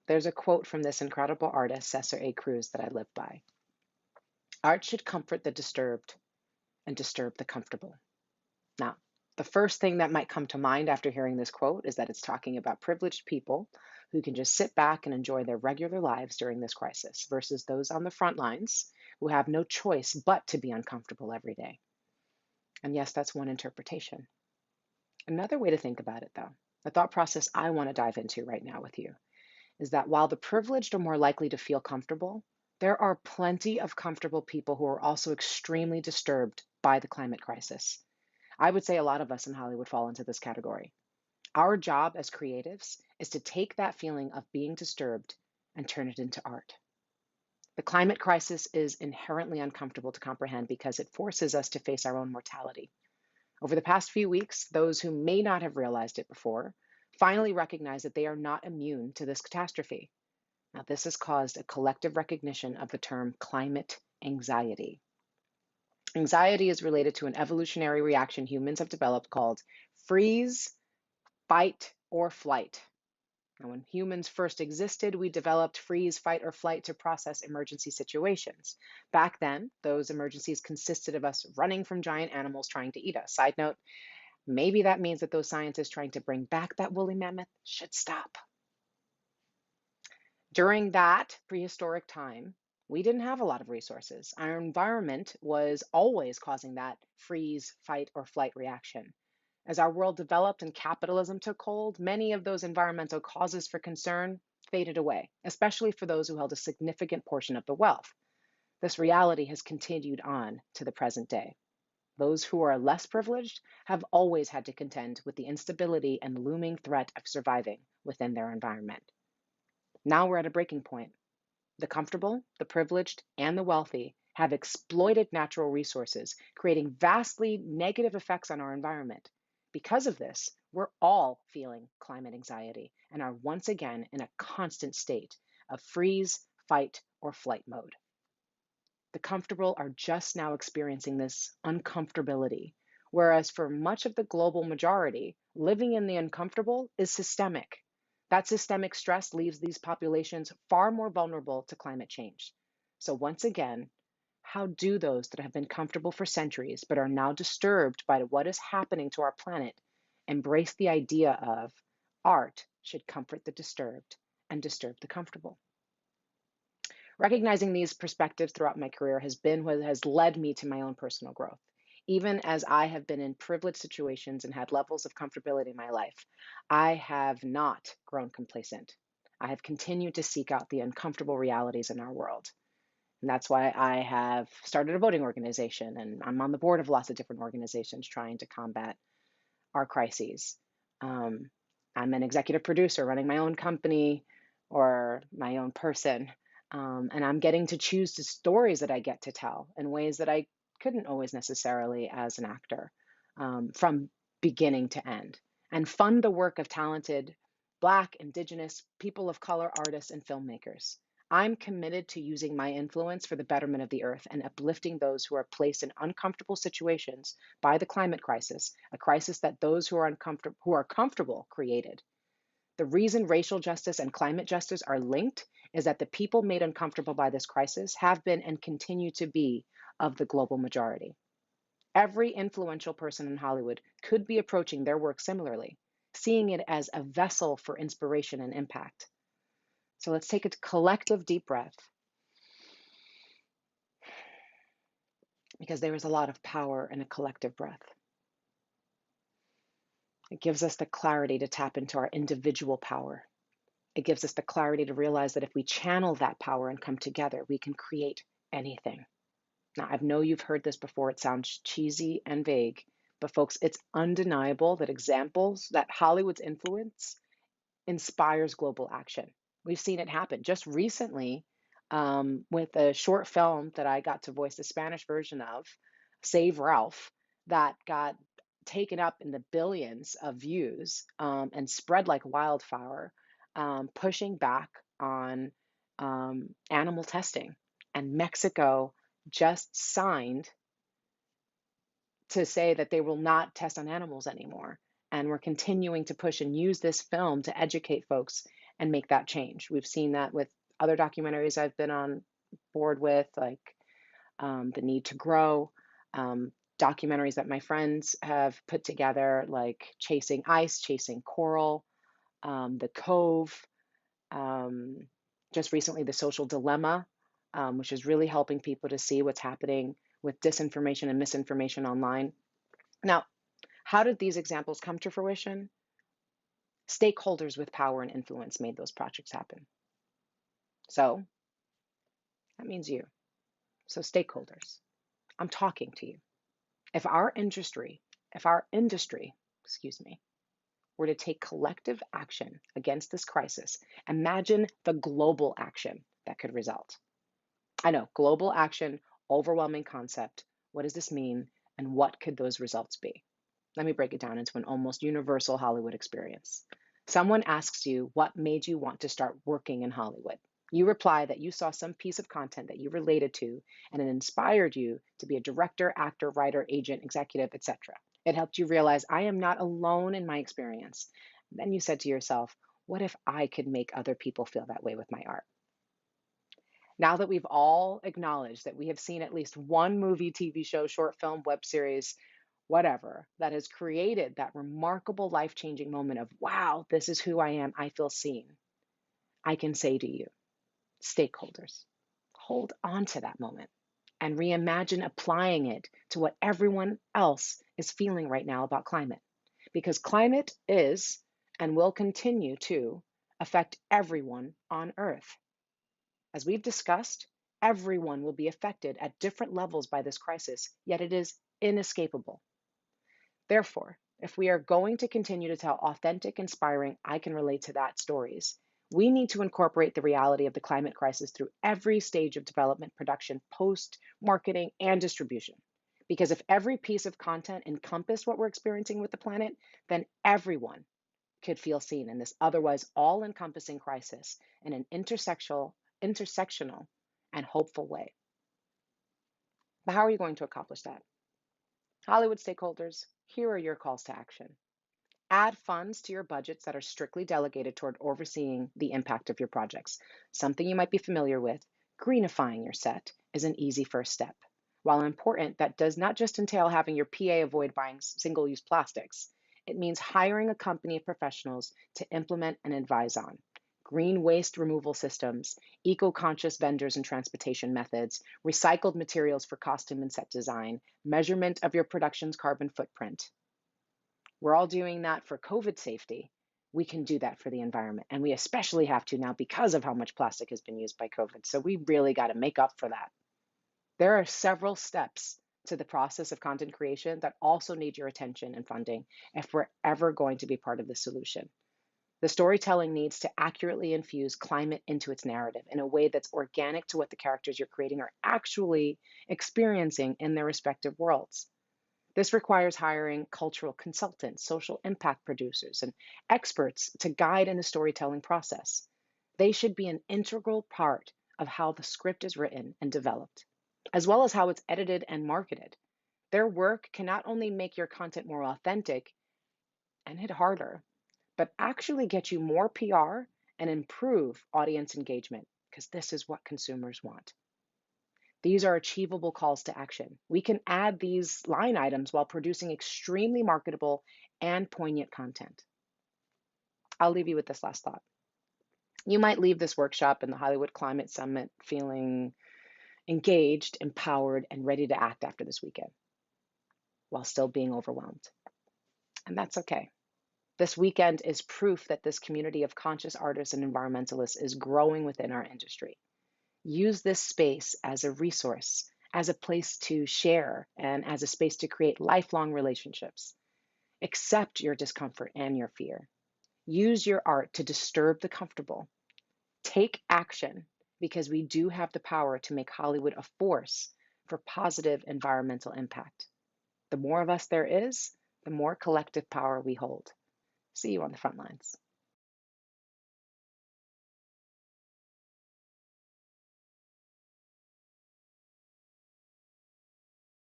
There's a quote from this incredible artist, Cesar A. Cruz, that I live by. Art should comfort the disturbed and disturb the comfortable. Now, the first thing that might come to mind after hearing this quote is that it's talking about privileged people who can just sit back and enjoy their regular lives during this crisis versus those on the front lines who have no choice but to be uncomfortable every day. And yes, that's one interpretation. Another way to think about it, though, the thought process I want to dive into right now with you is that while the privileged are more likely to feel comfortable, there are plenty of comfortable people who are also extremely disturbed by the climate crisis. I would say a lot of us in Hollywood fall into this category. Our job as creatives is to take that feeling of being disturbed and turn it into art. The climate crisis is inherently uncomfortable to comprehend because it forces us to face our own mortality. Over the past few weeks, those who may not have realized it before finally recognize that they are not immune to this catastrophe. Now, this has caused a collective recognition of the term climate anxiety. Anxiety is related to an evolutionary reaction humans have developed called freeze, fight, or flight. Now, when humans first existed, we developed freeze, fight, or flight to process emergency situations. Back then, those emergencies consisted of us running from giant animals trying to eat us. Side note, maybe that means that those scientists trying to bring back that woolly mammoth should stop. During that prehistoric time, we didn't have a lot of resources. Our environment was always causing that freeze, fight, or flight reaction. As our world developed and capitalism took hold, many of those environmental causes for concern faded away, especially for those who held a significant portion of the wealth. This reality has continued on to the present day. Those who are less privileged have always had to contend with the instability and looming threat of surviving within their environment. Now we're at a breaking point. The comfortable, the privileged, and the wealthy have exploited natural resources, creating vastly negative effects on our environment. Because of this, we're all feeling climate anxiety and are once again in a constant state of freeze, fight, or flight mode. The comfortable are just now experiencing this uncomfortability, whereas for much of the global majority, living in the uncomfortable is systemic. That systemic stress leaves these populations far more vulnerable to climate change. So, once again, how do those that have been comfortable for centuries but are now disturbed by what is happening to our planet embrace the idea of art should comfort the disturbed and disturb the comfortable? Recognizing these perspectives throughout my career has been what has led me to my own personal growth. Even as I have been in privileged situations and had levels of comfortability in my life, I have not grown complacent. I have continued to seek out the uncomfortable realities in our world. And that's why I have started a voting organization, and I'm on the board of lots of different organizations trying to combat our crises. Um, I'm an executive producer running my own company or my own person. And I'm getting to choose the stories that I get to tell in ways that I couldn't always necessarily as an actor, from beginning to end, and fund the work of talented Black, Indigenous, people of color artists and filmmakers. I'm committed to using my influence for the betterment of the earth and uplifting those who are placed in uncomfortable situations by the climate crisis, a crisis that those who are comfortable created. The reason racial justice and climate justice are linked is that the people made uncomfortable by this crisis have been and continue to be of the global majority. Every influential person in Hollywood could be approaching their work similarly, seeing it as a vessel for inspiration and impact. So let's take a collective deep breath, because there is a lot of power in a collective breath. It gives us the clarity to tap into our individual power. It gives us the clarity to realize that if we channel that power and come together, we can create anything. Now, I know you've heard this before. It sounds cheesy and vague, but folks, it's undeniable that examples that Hollywood's influence inspires global action. We've seen it happen just recently, with a short film that I got to voice the Spanish version of, Save Ralph, that got taken up in the billions of views, and spread like wildfire, pushing back on animal testing. And Mexico just signed to say that they will not test on animals anymore. And we're continuing to push and use this film to educate folks and make that change. We've seen that with other documentaries I've been on board with, like The Need to Grow, documentaries that my friends have put together, like Chasing Ice, Chasing Coral, The Cove, um, just recently The Social Dilemma, which is really helping people to see what's happening with disinformation and misinformation online. Now, how did these examples come to fruition? Stakeholders with power and influence made those projects happen. So that means you. So stakeholders, I'm talking to you. If our industry, excuse me, were to take collective action against this crisis, imagine the global action that could result. I know, global action, overwhelming concept. What does this mean? And what could those results be? Let me break it down into an almost universal Hollywood experience. Someone asks you what made you want to start working in Hollywood. You reply that you saw some piece of content that you related to and it inspired you to be a director, actor, writer, agent, executive, etc. It helped you realize I am not alone in my experience. Then you said to yourself, what if I could make other people feel that way with my art? Now that we've all acknowledged that we have seen at least one movie, TV show, short film, web series, whatever, that has created that remarkable life changing moment of, wow, this is who I am. I feel seen. I can say to you, stakeholders, hold on to that moment and reimagine applying it to what everyone else is feeling right now about climate. Because climate is and will continue to affect everyone on Earth. As we've discussed, everyone will be affected at different levels by this crisis, yet it is inescapable. Therefore, if we are going to continue to tell authentic, inspiring, I can relate to that stories, we need to incorporate the reality of the climate crisis through every stage of development, production, post, marketing, and distribution. Because if every piece of content encompassed what we're experiencing with the planet, then everyone could feel seen in this otherwise all encompassing crisis in an intersectional, and hopeful way. But how are you going to accomplish that? Hollywood stakeholders, here are your calls to action. Add funds to your budgets that are strictly delegated toward overseeing the impact of your projects. Something you might be familiar with, greenifying your set is an easy first step. While important, that does not just entail having your PA avoid buying single-use plastics. It means hiring a company of professionals to implement and advise on green waste removal systems, eco-conscious vendors and transportation methods, recycled materials for costume and set design, measurement of your production's carbon footprint. We're all doing that for COVID safety. We can do that for the environment. And we especially have to now because of how much plastic has been used by COVID. So we really got to make up for that. There are several steps to the process of content creation that also need your attention and funding if we're ever going to be part of the solution. The storytelling needs to accurately infuse climate into its narrative in a way that's organic to what the characters you're creating are actually experiencing in their respective worlds. This requires hiring cultural consultants, social impact producers, and experts to guide in the storytelling process. They should be an integral part of how the script is written and developed, as well as how it's edited and marketed. Their work can not only make your content more authentic and hit harder, but actually get you more PR and improve audience engagement, because this is what consumers want. These are achievable calls to action. We can add these line items while producing extremely marketable and poignant content. I'll leave you with this last thought. You might leave this workshop in the Hollywood Climate Summit feeling engaged, empowered, and ready to act after this weekend while still being overwhelmed. And that's okay. This weekend is proof that this community of conscious artists and environmentalists is growing within our industry. Use this space as a resource, as a place to share, and as a space to create lifelong relationships. Accept your discomfort and your fear. Use your art to disturb the comfortable. Take action because we do have the power to make Hollywood a force for positive environmental impact. The more of us there is, the more collective power we hold. See you on the front lines.